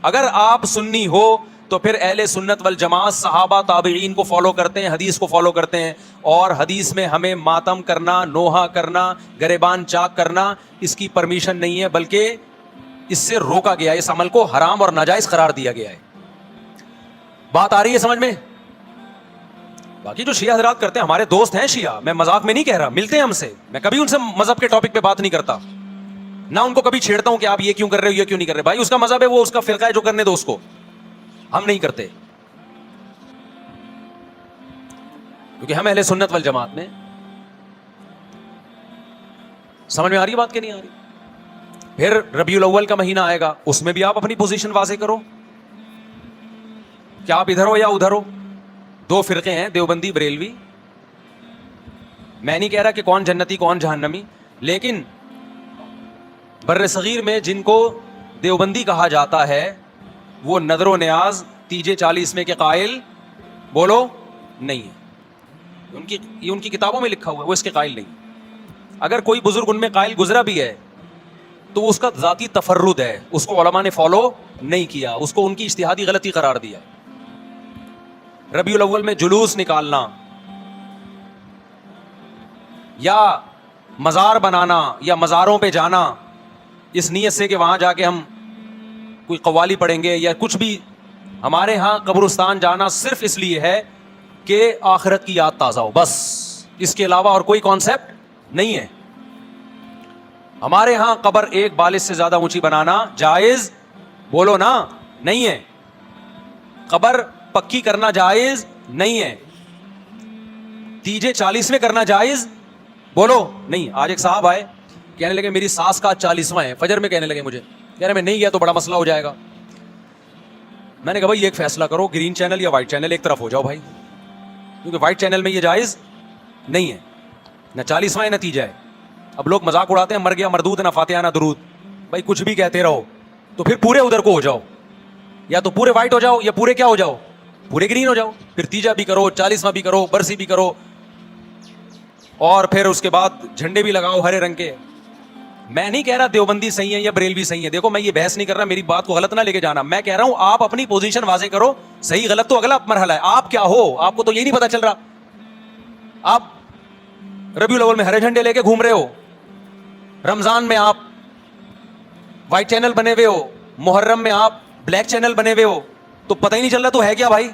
اگر آپ سنی ہو تو پھر اہل سنت والجماعت صحابہ تابعین کو فالو کرتے ہیں, حدیث کو فالو کرتے ہیں. اور حدیث میں ہمیں ماتم کرنا, نوحہ کرنا, گریبان چاک کرنا, اس کی پرمیشن نہیں ہے, بلکہ اس سے روکا گیا ہے. اس عمل کو حرام اور ناجائز قرار دیا گیا ہے. بات آ رہی ہے سمجھ میں؟ باقی جو شیعہ حضرات کرتے ہیں, ہمارے دوست ہیں شیعہ, میں مذاق میں نہیں کہہ رہا, ملتے ہیں ہم سے, میں کبھی ان سے مذہب کے ٹاپک پہ بات نہیں کرتا. نہ ان کو کبھی چھیڑتا ہوں کہ آپ یہ کیوں کر رہے ہو, یہ کیوں نہیں کر رہے. بھائی اس کا مذہب ہے, وہ اس کا فرقہ ہے, جو کرنے دو اس کو, ہم نہیں کرتے. کیونکہ ہم اہل سنت والجماعت میں. سمجھ میں آ رہی ہے بات کہ نہیں آ رہی؟ پھر ربیع الاول کا مہینہ آئے گا, اس میں بھی آپ اپنی پوزیشن واضح کرو کہ آپ ادھر ہو یا ادھر ہو. دو فرقے ہیں, دیوبندی بریلوی. میں نہیں کہہ رہا کہ کون جنتی کون جہنمی, لیکن بر صغیر میں جن کو دیوبندی کہا جاتا ہے وہ نظر و نیاز تیجے 40 میں کے قائل بولو نہیں ہے. ان کی کتابوں میں لکھا ہوا ہے, وہ اس کے قائل نہیں. اگر کوئی بزرگ ان میں قائل گزرا بھی ہے تو اس کا ذاتی تفرد ہے, اس کو علماء نے فالو نہیں کیا, اس کو ان کی اجتہادی غلطی قرار دیا. ربیع الاول میں جلوس نکالنا یا مزار بنانا یا مزاروں پہ جانا اس نیت سے کہ وہاں جا کے ہم کوئی قوالی پڑھیں گے یا کچھ بھی, ہمارے ہاں قبرستان جانا صرف اس لیے ہے کہ آخرت کی یاد تازہ ہو, بس. اس کے علاوہ اور کوئی کانسیپٹ نہیں ہے. ہمارے ہاں قبر ایک بالش سے زیادہ اونچی بنانا جائز بولو نا نہیں ہے. قبر پکی کرنا جائز نہیں ہے. تیجے 40 میں کرنا جائز بولو نہیں. آج ایک صاحب آئے, کہنے لگے میری ساس کا 40واں ہے, فجر میں کہنے لگے مجھے, کہہ رہے میں نہیں گیا تو بڑا مسئلہ ہو جائے گا. میں نے کہا بھائی ایک فیصلہ کرو, گرین چینل یا وائٹ چینل, ایک طرف ہو جاؤ بھائی, کیونکہ وائٹ چینل میں یہ جائز نہیں ہے, نہ 40واں ہے نہ تیجا ہے. اب لوگ مذاق اڑاتے ہیں مر گیا مردود نہ فاتحہ نہ درود. بھائی کچھ بھی کہتے رہو تو پھر پورے ادھر کو ہو جاؤ, یا تو پورے وائٹ ہو جاؤ یا پورے کیا ہو جاؤ, پورے گرین ہو جاؤ. پھر تیجا بھی کرو, 40واں بھی کرو, برسی بھی کرو, اور پھر اس کے بعد جھنڈے بھی لگاؤ ہرے رنگ کے. میں نہیں کہہ رہا دیوبندی صحیح ہے یا بریلوی صحیح ہے, دیکھو میں یہ بحث نہیں کر رہا, میری بات کو غلط نہ لے کے جانا. میں کہہ رہا ہوں آپ اپنی پوزیشن واضح کرو, صحیح غلط تو اگلا مرحلہ ہے. آپ کیا ہو, آپ کو تو یہ نہیں پتا چل رہا. آپ ربیع الاول میں ہرے جھنڈے لے کے گھوم رہے ہو, رمضان میں آپ وائٹ چینل بنے ہوئے ہو, محرم میں آپ بلیک چینل بنے ہوئے ہو, تو پتہ ہی نہیں چل رہا تو ہے کیا بھائی.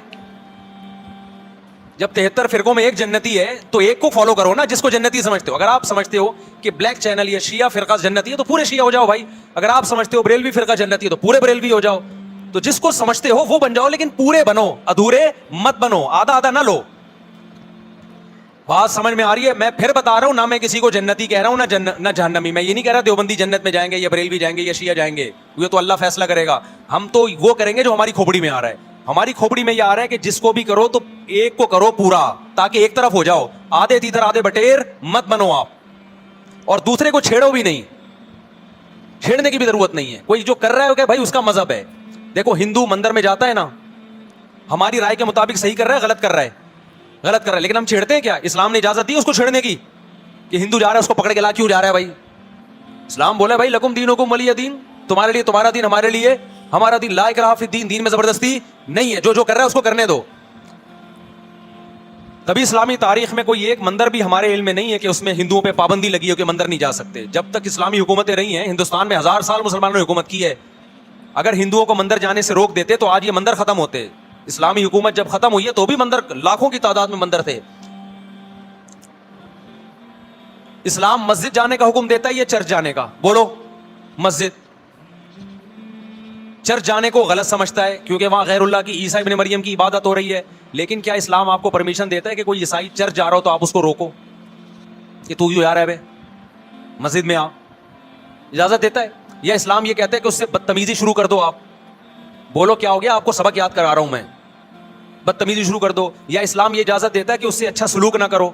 جب 73 فرقوں میں ایک جنتی ہے تو ایک کو فالو کرو نا جس کو جنتی سمجھتے ہو. اگر آپ سمجھتے ہو کہ بلیک چینل یا شیعہ فرقہ جنتی ہے تو پورے شیعہ ہو جاؤ بھائی. اگر آپ سمجھتے ہو بریلوی فرقہ جنتی ہے تو پورے بریلوی ہو جاؤ. تو جس کو سمجھتے ہو وہ بن جاؤ, لیکن پورے بنو, ادھورے مت بنو, آدھا آدھا نہ لو. بات سمجھ میں آ رہی ہے؟ میں پھر بتا رہا ہوں, نہ میں کسی کو جنتی کہہ رہا ہوں نہ جہنمی. میں یہ نہیں کہہ رہا دیوبندی جنت میں جائیں گے یا بریلوی جائیں گے یا شیعہ جائیں گے, یہ تو اللہ فیصلہ کرے گا. ہم تو وہ کریں گے جو ہماری کھوپڑی میں آ رہا ہے. ہماری کھوپڑی میں یہ آ رہا ہے کہ جس کو بھی کرو تو ایک کو کرو پورا, تاکہ ایک طرف ہو جاؤ. آدھے تیتر آدھے بٹیر مت بنو آپ, اور دوسرے کو چھیڑو بھی نہیں, چھیڑنے کی بھی ضرورت نہیں ہے. کوئی جو کر رہا ہے کہ بھائی اس کا مذہب ہے. دیکھو ہندو مندر میں جاتا ہے نا, ہماری رائے کے مطابق صحیح کر رہا ہے, غلط کر رہا ہے, غلط کر رہا ہے, لیکن ہم چھیڑتے ہیں کیا؟ اسلام نے اجازت دی اس کو چھیڑنے کی کہ ہندو جا رہا ہے اس کو پکڑ کے لا کیوں جا رہا ہے بھائی؟ اسلام بولا بھائی لکم دینکم ولی دین, تمہارے لیے تمہارا دین, ہمارے لیے ہمارا دین. لا اکراہ فی الدین, دین میں زبردستی نہیں ہے, جو کر رہا ہے اس کو کرنے دو. کبھی اسلامی تاریخ میں کوئی ایک مندر بھی ہمارے علم میں نہیں ہے کہ اس میں ہندوؤں پہ پابندی لگی ہو کہ مندر نہیں جا سکتے. جب تک اسلامی حکومتیں رہی ہیں, ہندوستان میں 1000 سال مسلمانوں نے حکومت کی ہے. اگر ہندوؤں کو مندر جانے سے روک دیتے تو آج یہ مندر ختم ہوتے. اسلامی حکومت جب ختم ہوئی ہے تو بھی مندر, لاکھوں کی تعداد میں مندر تھے. اسلام مسجد جانے کا حکم دیتا ہے یا چرچ جانے کا؟ بولو. مسجد. چرچ جانے کو غلط سمجھتا ہے کیونکہ وہاں غیر اللہ کی, عیسیٰ ابن مریم کی عبادت ہو رہی ہے. لیکن کیا اسلام آپ کو پرمیشن دیتا ہے کہ کوئی عیسائی چرچ جا رہا ہو تو آپ اس کو روکو کہ تو یوں جا رہا ہے بے, مسجد میں آ؟ اجازت دیتا ہے؟ یا اسلام یہ کہتا ہے کہ اس سے بدتمیزی شروع کر دو آپ؟ بولو کیا ہو گیا, آپ کو سبق یاد کرا رہا ہوں میں, بدتمیزی شروع کر دو. یا اسلام یہ اجازت دیتا ہے کہ اس سے اچھا سلوک نہ کرو؟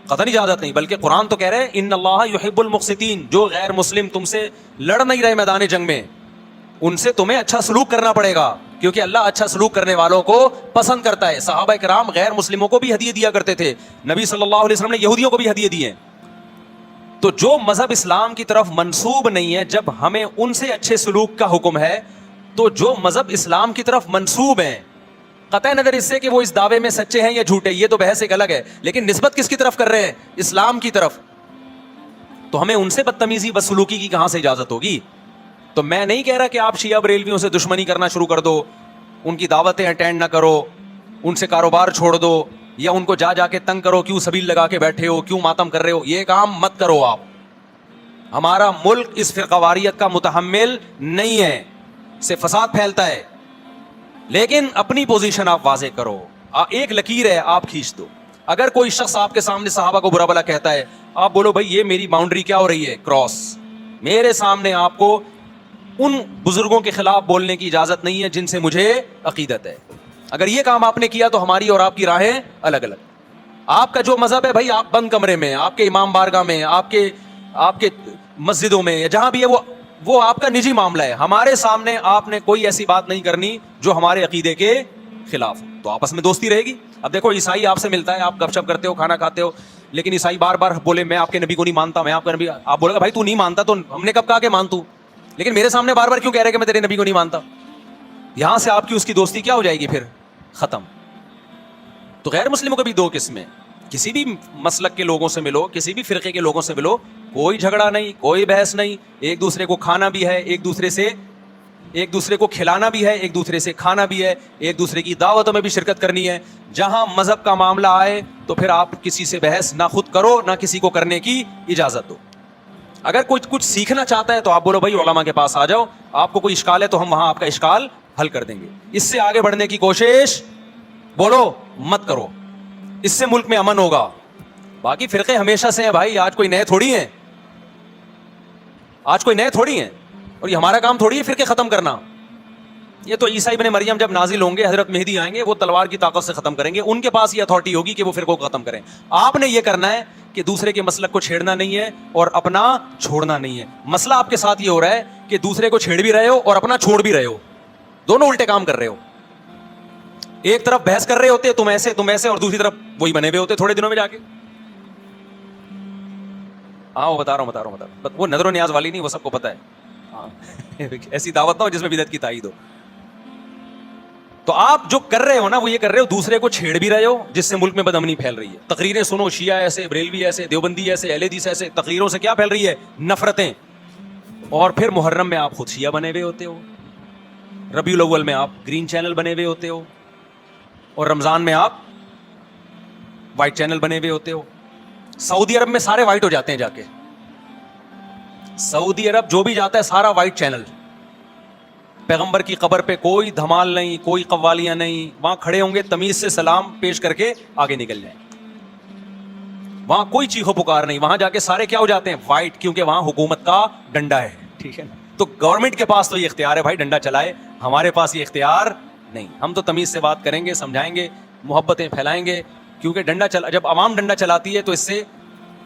قطعی اجازت نہیں, بلکہ قرآن تو کہہ رہے ہیں ان اللہ یحب المقسطین, جو غیر مسلم تم سے لڑ نہیں رہے میدان جنگ میں, ان سے تمہیں اچھا سلوک کرنا پڑے گا, کیونکہ اللہ اچھا سلوک کرنے والوں کو پسند کرتا ہے. صحابہ کرام غیر مسلموں کو بھی ہدیے دیا کرتے تھے, نبی صلی اللہ علیہ وسلم نے یہودیوں کو بھی ہدیے دیے. تو جو مذہب اسلام کی طرف منسوب نہیں ہے, جب ہمیں ان سے اچھے سلوک کا حکم ہے, تو جو مذہب اسلام کی طرف منسوب ہیں, قطع نظر اس سے کہ وہ اس دعوے میں سچے ہیں یا جھوٹے, یہ تو بحث ایک الگ ہے, لیکن نسبت کس کی طرف کر رہے ہیں؟ اسلام کی طرف. تو ہمیں ان سے بدتمیزی بدسلوکی کی کہاں سے اجازت ہوگی؟ تو میں نہیں کہہ رہا کہ آپ شیعہ بریلویوں سے دشمنی کرنا شروع کر دو, ان کی دعوتیں اٹینڈ نہ کرو, ان سے کاروبار چھوڑ دو, یا ان کو جا کے تنگ کرو, کیوں سبیل لگا کے بیٹھے ہو, کیوں ماتم کر رہے ہو, یہ کام مت کرو آپ. ہمارا ملک اس فرقواریت کا متحمل نہیں ہے، سے فساد پھیلتا ہے. لیکن اپنی پوزیشن آپ واضح کرو، ایک لکیر ہے آپ کھینچ دو. اگر کوئی شخص آپ کے سامنے صحابہ کو برا بھلا کہتا ہے، آپ بولو بھائی یہ میری باؤنڈری کیا ہو رہی ہے، کراس. میرے سامنے آپ کو ان بزرگوں کے خلاف بولنے کی اجازت نہیں ہے جن سے مجھے عقیدت ہے. اگر یہ کام آپ نے کیا تو ہماری اور آپ کی راہیں الگ الگ. آپ کا جو مذہب ہے بھائی، آپ بند کمرے میں، آپ کے امام بارگاہ میں، آپ کے مسجدوں میں، یا جہاں بھی ہے وہ آپ کا نجی معاملہ ہے. ہمارے سامنے آپ نے کوئی ایسی بات نہیں کرنی جو ہمارے عقیدے کے خلاف ہو، تو آپس میں دوستی رہے گی. اب دیکھو عیسائی آپ سے ملتا ہے، آپ گپ شپ کرتے ہو، کھانا کھاتے ہو، لیکن عیسائی بار بار بولے میں آپ کے نبی کو نہیں مانتا، میں آپ کا نبی، آپ بولے گا بھائی تو نہیں مانتا تو ہم نے کب کہا کہ مان تو، لیکن میرے سامنے بار بار کیوں کہہ رہے کہ میں تیرے نبی کو نہیں مانتا. یہاں سے آپ کی اس کی دوستی کیا ہو جائے گی، پھر ختم. تو غیر مسلموں کو بھی دو قسمیں، کسی بھی مسلک کے لوگوں سے ملو، کسی بھی فرقے کے لوگوں سے ملو، کوئی جھگڑا نہیں، کوئی بحث نہیں، ایک دوسرے کو کھانا بھی ہے، ایک دوسرے کو کھلانا بھی ہے، ایک دوسرے سے کھانا بھی ہے، ایک دوسرے کی دعوتوں میں بھی شرکت کرنی ہے. جہاں مذہب کا معاملہ آئے تو پھر آپ کسی سے بحث نہ خود کرو نہ کسی کو کرنے کی اجازت دو. اگر کوئی کچھ سیکھنا چاہتا ہے تو آپ بولو بھائی علماء کے پاس آ جاؤ، آپ کو کوئی اشکال ہے تو ہم وہاں آپ کا اشکال حل کر دیں گے. اس سے آگے بڑھنے کی کوشش بولو مت کرو، اس سے ملک میں امن ہوگا. باقی فرقے ہمیشہ سے ہیں بھائی، آج کوئی نئے تھوڑی ہیں، اور یہ ہمارا کام تھوڑی ہے فرقے ختم کرنا. یہ تو عیسیٰ ابن مریم جب نازل ہوں گے، حضرت مہدی آئیں گے، وہ تلوار کی طاقت سے ختم کریں گے، ان کے پاس یہ اتھارٹی ہوگی کہ وہ فرقوں کو ختم کریں. آپ نے یہ کرنا ہے کہ دوسرے کے مسلک کو چھیڑنا نہیں ہے اور اپنا چھوڑنا نہیں ہے. مسئلہ آپ کے ساتھ یہ ہو رہا ہے کہ دوسرے کو چھیڑ بھی رہے ہو اور اپنا چھوڑ بھی رہے ہو، دونوں الٹے کام کر رہے ہو. ایک طرف بحث کر رہے ہوتے تم ایسے اور دوسری طرف وہی بنے ہوئے ہوتے تھوڑے دنوں میں جا کے. ہاں وہ بتا رہا ہوں وہ نظر و نیاز والی نہیں، وہ سب کو پتا ہے. ایسی دعوت نہ ہو جس میں بدعت کی تائید ہو. تو آپ جو کر رہے ہو نا وہ یہ کر رہے ہو، دوسرے کو چھیڑ بھی رہے ہو جس سے ملک میں بدامنی پھیل رہی ہے. تقریریں سنو، شیعہ ایسے، بریلوی ایسے، دیوبندی ایسے، اہل حدیث ایسے، تقریروں سے کیا پھیل رہی ہے، نفرتیں. اور پھر محرم میں آپ خود شیعہ بنے ہوئے ہوتے ہو، ربیع الاول میں آپ گرین چینل بنے ہوئے ہوتے ہو، اور رمضان میں آپ وائٹ چینل بنے ہوئے ہوتے ہو. سعودی عرب میں سارے وائٹ ہو جاتے ہیں، جا کے سعودی عرب جو بھی جاتا ہے سارا وائٹ چینل. پیغمبر کی قبر پہ کوئی دھمال نہیں، کوئی قوالیاں نہیں، وہاں کھڑے ہوں گے تمیز سے سلام پیش کر کے آگے نکل جائیں. وہاں کوئی چیخو پکار نہیں، وہاں جا کے سارے کیا ہو جاتے ہیں، وائٹ، کیونکہ وہاں حکومت کا ڈنڈا ہے. ٹھیک ہے نا، تو گورنمنٹ کے پاس تو یہ اختیار ہے بھائی ڈنڈا چلائے، ہمارے پاس یہ اختیار نہیں. ہم تو تمیز سے بات کریں گے، سمجھائیں گے، محبتیں پھیلائیں گے، کیونکہ جب عوام ڈنڈا چلاتی ہے تو اس سے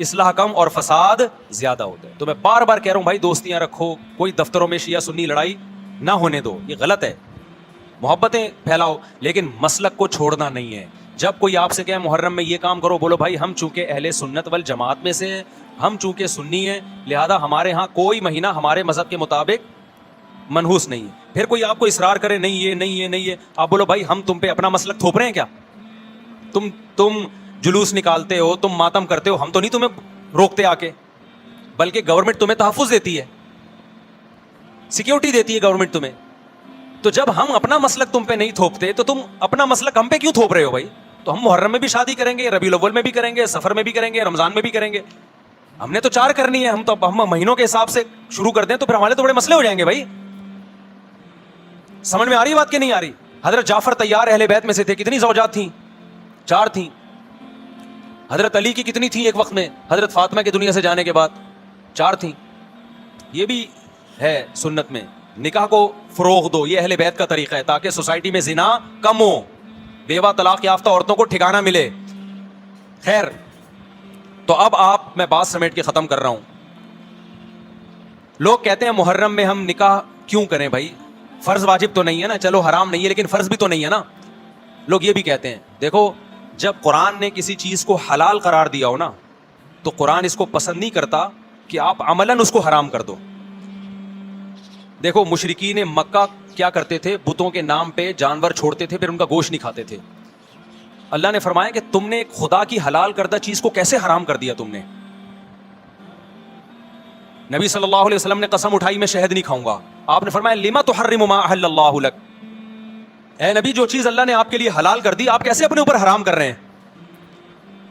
اصلاح کم اور فساد زیادہ ہوتا ہے. تو میں بار بار کہہ رہا ہوں بھائی دوستیاں رکھو، کوئی دفتروں میں شیعہ سنی لڑائی نہ ہونے دو، یہ غلط ہے. محبتیں پھیلاؤ لیکن مسلک کو چھوڑنا نہیں ہے. جب کوئی آپ سے کہے محرم میں یہ کام کرو، بولو بھائی ہم چونکہ اہل سنت والجماعت میں سے ہیں، ہم چونکہ سنی ہیں، لہذا ہمارے ہاں کوئی مہینہ ہمارے مذہب کے مطابق منحوس نہیں ہے. پھر کوئی آپ کو اصرار کرے نہیں یہ نہیں یہ نہیں ہے، آپ بولو بھائی ہم تم پہ اپنا مسلک تھوپ رہے ہیں کیا؟ تم جلوس نکالتے ہو، تم ماتم کرتے ہو، ہم تو نہیں تمہیں روکتے آ کے، بلکہ گورنمنٹ تمہیں تحفظ دیتی ہے، سیکیورٹی دیتی ہے گورنمنٹ تمہیں. تو جب ہم اپنا مسلک تم پہ نہیں تھوپتے تو تم اپنا مسلک ہم پہ کیوں تھوپ رہے ہو بھائی؟ تو ہم محرم میں بھی شادی کریں گے، ربیع الاول میں بھی کریں گے، سفر میں بھی کریں گے، رمضان میں بھی کریں گے. ہم نے تو 4 کرنی ہے، ہم مہینوں کے حساب سے شروع کر دیں تو پھر ہمارے تو بڑے مسئلے ہو جائیں گے بھائی. سمجھ میں آ رہی بات کہ نہیں آ رہی؟ حضرت جعفر طیار اہل بیت میں سے تھے، کتنی زوجات تھیں؟ 4 تھیں. حضرت علی کی کتنی تھیں ایک وقت میں؟ حضرت فاطمہ کی دنیا سے جانے کے بعد 4 تھیں. یہ بھی ہے سنت میں، نکاح کو فروغ دو، یہ اہل بیت کا طریقہ ہے تاکہ سوسائٹی میں زنا کم ہو، بیوہ طلاق یافتہ عورتوں کو ٹھکانہ ملے. خیر، تو اب میں بات سمیٹ کے ختم کر رہا ہوں. لوگ کہتے ہیں محرم میں ہم نکاح کیوں کریں بھائی، فرض واجب تو نہیں ہے نا، چلو حرام نہیں ہے لیکن فرض بھی تو نہیں ہے نا. لوگ یہ بھی کہتے ہیں، دیکھو جب قرآن نے کسی چیز کو حلال قرار دیا ہو نا تو قرآن اس کو پسند نہیں کرتا کہ آپ عملاً اس کو حرام کر دو. دیکھو مشرکین مکہ کیا کرتے تھے، بتوں کے نام پہ جانور چھوڑتے تھے، پھر ان کا گوشت نہیں کھاتے تھے. اللہ نے فرمایا کہ تم نے ایک خدا کی حلال کردہ چیز کو کیسے حرام کر دیا تم نے. نبی صلی اللہ علیہ وسلم نے قسم اٹھائی میں شہد نہیں کھاؤں گا. آپ نے فرمایا لما تحرم ما احل اللہ لک، اے نبی جو چیز اللہ نے آپ کے لیے حلال کر دی آپ کیسے اپنے اوپر حرام کر رہے ہیں.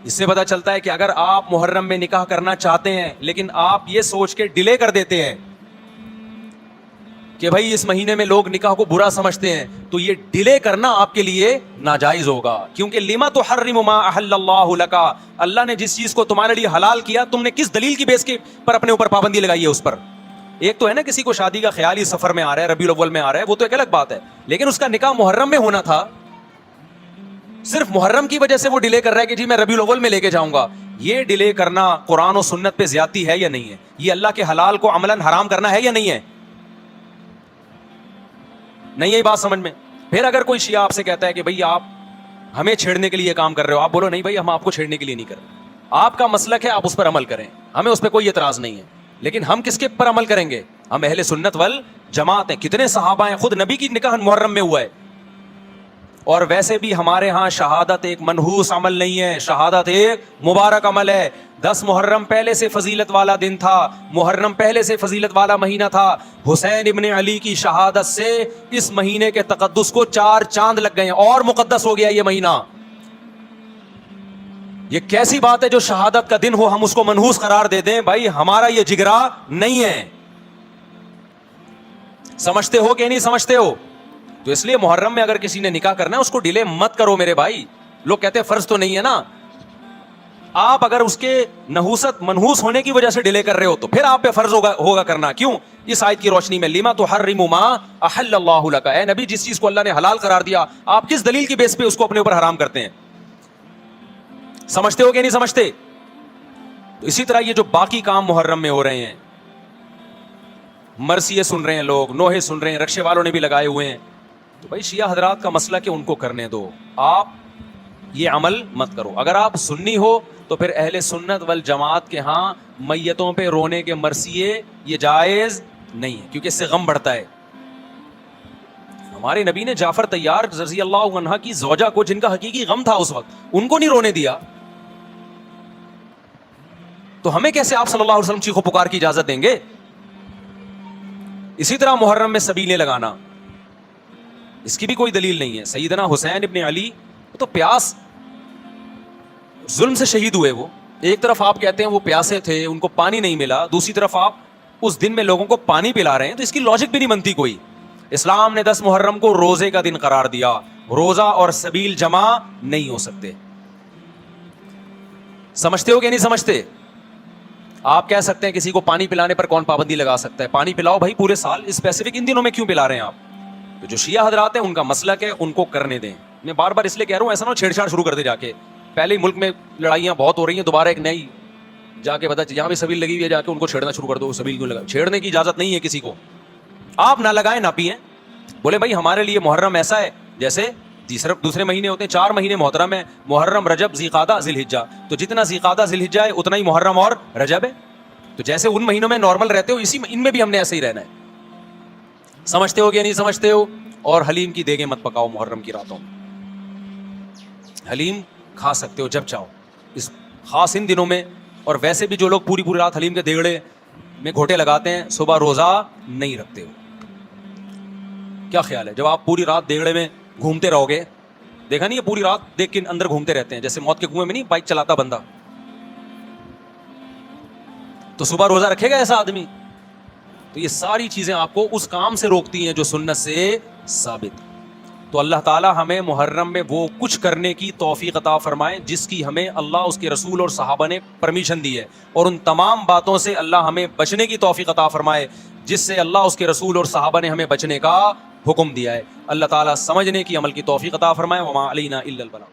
اس سے پتہ چلتا ہے کہ اگر آپ محرم میں نکاح کرنا چاہتے ہیں لیکن آپ یہ سوچ کے ڈیلے کر دیتے ہیں کہ بھائی اس مہینے میں لوگ نکاح کو برا سمجھتے ہیں, تو یہ ڈیلے کرنا آپ کے لیے ناجائز ہوگا. کیونکہ لما تحرم ما احل اللہ لک, اللہ نے جس چیز کو تمہارے لیے حلال کیا تم نے کس دلیل کی بیس کے پر اپنے اوپر پابندی لگائی ہے اس پر. ایک تو ہے نا کسی کو شادی کا خیال ہی سفر میں آ رہا ہے, ربیع الاول میں آ رہا ہے, وہ تو ایک الگ بات ہے, لیکن اس کا نکاح محرم میں ہونا تھا, صرف محرم کی وجہ سے وہ ڈیلے کر رہا ہے کہ جی میں ربیع الاول میں لے کے جاؤں گا. یہ ڈیلے کرنا قرآن و سنت پہ زیادتی ہے یا نہیں ہے؟ یہ اللہ کے حلال کو عملاً حرام کرنا ہے یا نہیں ہے؟ نہیں ہے بات سمجھ میں؟ پھر اگر کوئی شیعہ آپ سے کہتا ہے کہ بھئی آپ ہمیں چھیڑنے کے لیے کام کر رہے ہو, آپ بولو نہیں بھائی ہم آپ کو چھیڑنے کے لیے نہیں کر رہے, آپ کا مسلک ہے, آپ اس پر عمل کریں, ہمیں اس پہ کوئی اعتراض نہیں ہے. لیکن ہم کس کے پر عمل کریں گے؟ ہم اہل سنت والجماعت ہیں. کتنے صحابہ ہیں, خود نبی کی نکاح محرم میں ہوا ہے. اور ویسے بھی ہمارے ہاں شہادت ایک منحوس عمل نہیں ہے, شہادت ایک مبارک عمل ہے. 10 محرم پہلے سے فضیلت والا دن تھا, محرم پہلے سے فضیلت والا مہینہ تھا. حسین ابن علی کی شہادت سے اس مہینے کے تقدس کو 4 چاند لگ گئے ہیں اور مقدس ہو گیا یہ مہینہ. یہ کیسی بات ہے جو شہادت کا دن ہو ہم اس کو منحوس قرار دے دیں؟ بھائی ہمارا یہ جگرا نہیں ہے. سمجھتے ہو کہ نہیں سمجھتے ہو؟ تو اس لیے محرم میں اگر کسی نے نکاح کرنا ہے اس کو ڈیلے مت کرو میرے بھائی. لوگ کہتے ہیں فرض تو نہیں ہے نا, آپ اگر اس کے نحوست منحوس ہونے کی وجہ سے ڈیلے کر رہے ہو تو پھر آپ پہ فرض ہوگا کرنا. کیوں؟ اس آیت کی روشنی میں لما تحرم ما احل اللہ لک, اے نبی جس چیز کو اللہ نے حلال قرار دیا آپ کس دلیل کی بیس پہ اس کو اپنے اوپر حرام کرتے ہیں؟ سمجھتے ہو کہ نہیں سمجھتے؟ تو اسی طرح یہ جو باقی کام محرم میں ہو رہے ہیں, مرثیے سن رہے ہیں لوگ, نوحے سن رہے ہیں, رکشے والوں نے بھی لگائے ہوئے ہیں, تو بھائی شیعہ حضرات کا مسئلہ کہ ان کو کرنے دو, آپ یہ عمل مت کرو. اگر آپ سنی ہو تو پھر اہل سنت والجماعت کے ہاں میتوں پہ رونے کے مرثیے یہ جائز نہیں ہے, کیونکہ اس سے غم بڑھتا ہے. ہمارے نبی نے جعفر طیار رضی اللہ عنہ کی زوجہ کو, جن کا حقیقی غم تھا اس وقت, ان کو نہیں رونے دیا, تو ہمیں کیسے آپ صلی اللہ علیہ وسلم چیخو پکار کی اجازت دیں گے؟ اسی طرح محرم میں سبیلیں لگانا, اس کی بھی کوئی دلیل نہیں ہے. سیدنا حسین ابن علی تو پیاس ظلم سے شہید ہوئے. وہ ایک طرف آپ کہتے ہیں وہ پیاسے تھے, ان کو پانی نہیں ملا, دوسری طرف آپ اس دن میں لوگوں کو پانی پلا رہے ہیں, تو اس کی لاجک بھی نہیں بنتی کوئی. اسلام نے 10 محرم کو روزے کا دن قرار دیا, روزہ اور سبیل جمع نہیں ہو سکتے. سمجھتے ہو کہ نہیں سمجھتے؟ آپ کہہ سکتے ہیں کسی کو پانی پلانے پر کون پابندی لگا سکتا ہے؟ پانی پلاؤ بھائی پورے سال, اسپیسیفک ان دنوں میں کیوں پلا رہے ہیں آپ؟ تو جو شیعہ حضرات ہیں ان کا مسلک ہے, ان کو کرنے دیں. میں بار بار اس لیے کہہ رہا ہوں ایسا نہ چھیڑ چھاڑ شروع کر دے جا کے. پہلے ہی ملک میں لڑائیاں بہت ہو رہی ہیں, دوبارہ ایک نئی جا کے بتا یہاں بھی سبیل لگی ہوئی ہے, جا کے ان کو چھیڑنا شروع کر دو. سبیل کیوں لگا؟ چھیڑنے کی اجازت نہیں ہے کسی کو, آپ نہ لگائیں نہ پئیں. بولے بھائی ہمارے لیے محرم ایسا ہے جیسے دوسرے مہینے ہوتے ہیں, 4 مہینے محترم ہے, محرم, رجب, ذی-قعدہ, ذی-الحجہ. تو جتنا ذی-قعدہ ذی-الحجہ ہے اتنا ہی محرم اور رجب ہے. تو جیسے ان مہینوں میں نارمل رہتے ہو ان میں بھی ہم نے ایسے ہی رہنا ہے. سمجھتے ہو کہ نہیں سمجھتے ہو؟ اور حلیم کی دیگیں مت پکاؤ محرم کی راتوں میں. حلیم کھا سکتے ہو جب چاہو, اس خاص ان دنوں میں. اور ویسے بھی جو لوگ پوری رات حلیم کے دیگڑے میں گھوٹے لگاتے ہیں, صبح روزہ نہیں رکھتے ہو. کیا خیال ہے جب آپ پوری رات دیگڑے میں گھومتے رہو گے؟ دیکھا نہیں, یہ پوری رات دیکھ کے اندر گھومتے رہتے ہیں جیسے موت کے کنویں میں نہیں بائک چلاتا بندہ, تو صبح روزہ رکھے گا ایسا آدمی؟ تو یہ ساری چیزیں آپ کو اس کام سے روکتی ہیں جو سنت سے ثابت. تو اللہ تعالیٰ ہمیں محرم میں وہ کچھ کرنے کی توفیق عطا فرمائے جس کی ہمیں اللہ, اس کے رسول اور صحابہ نے پرمیشن دی ہے, اور ان تمام باتوں سے اللہ ہمیں بچنے کی توفیق عطا فرمائے جس سے اللہ, اس کے رسول اور صحابہ نے ہمیں بچنے کا حکم دیا ہے. اللہ تعالیٰ سمجھنے کی, عمل کی توفیق عطا فرمائے. وما علینا الا البلاغ.